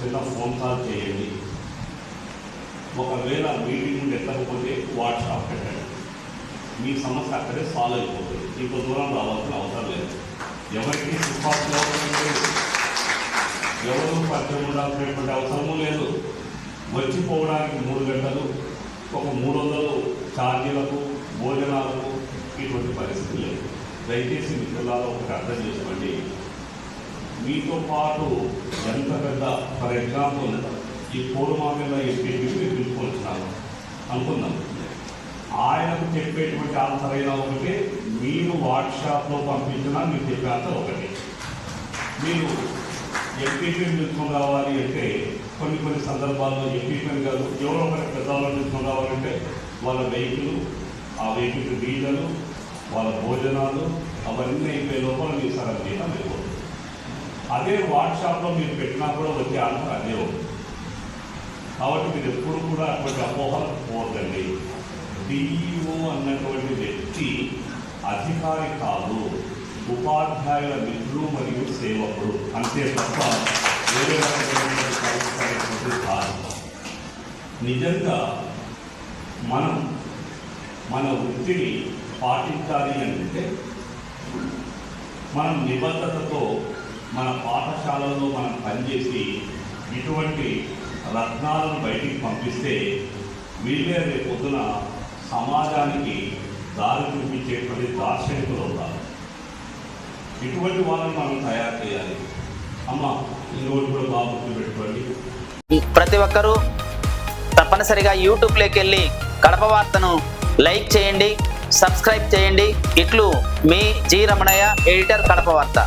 చిన్న phone call చేయండి. ఒకవేళ మీటింగ్ ఎత్తకపోతే వాట్సాప్ పెట్టండి. మీ సమస్య అక్కడే సాల్వ్ అయిపోతుంది. ఇంకో దూరం రావాల్సిన అవసరం లేదు. ఎవరికి సిఫార్సు లేదు, ఎవరు పరిచయం ఉండాల్సినటువంటి అవసరము లేదు. వచ్చిపోవడానికి 3 గంటలు, ఒక 300 ఛార్జీలకు, భోజనాలకు ఇటువంటి పరిస్థితి లేదు. దయచేసి మిత్రులారా ఒకటి అర్థం చేసుకోండి. మీతో పాటు ఎంత పెద్ద, ఫర్ ఎగ్జాంపుల్ ఈ పూర్వమామిల ఎంపీకి మీరు పిలుచుకొచ్చినారు అనుకుందాం. ఆయనకు చెప్పేటువంటి ఆన్సర్ అయినా ఒకటి, మీరు వాట్సాప్లో పంపించినా మీరు చెప్పే ఆన్సర్ ఒకటి. మీరు ఎంపీపీని పిలుచుకొని రావాలి అంటే కొన్ని సందర్భాల్లో ఎంపీపీని కాదు, ఎవరో ఒకరి పెద్దవాళ్ళు పిలుచుకొని రావాలంటే వాళ్ళ వెహికల్, ఆ వెహికల్ డీజలు, వాళ్ళ భోజనాలు అవన్నీ అయిపోయే లోపల మీరు సగం జీతం అయిపోతుంది. అదే వాట్సాప్లో మీరు పెట్టినా కూడా వచ్చే ఆన్సర్ అదే ఉంటుంది. కాబట్టి మీరు ఎప్పుడు కూడా అటువంటి అపోహలు పోదండి. డిఈఓ అన్నటువంటి వ్యక్తి అధికారి కాదు, ఉపాధ్యాయుల మిత్రులు మరియు సేవకుడు అంతే తప్ప వేరే రకమైనటువంటి కాదు. నిజంగా మనం మన వృత్తిని పాటించాలి అంటే మనం నిబద్ధతతో మన పాఠశాలలో మనం పనిచేసి ఇటువంటి రత్నాలను బయటికి పంపిస్తే వీళ్ళే రేపు పొద్దున సమాజానికి దారి చూపించేటువంటి దార్శనికులు అవుతారు. ఇటువంటి వాళ్ళని మనం తయారు చేయాలి. అమ్మ ఇంకోటి కూడా బాగా గుర్తుపెట్టుకోండి. ప్రతి ఒక్కరూ తప్పనిసరిగా యూట్యూబ్లోకి వెళ్ళి కడప వార్తను లైక్ చేయండి, సబ్స్క్రైబ్ చేయండి. ఇట్లు మీ జి రమణయ్య, ఎడిటర్, కడప వార్త.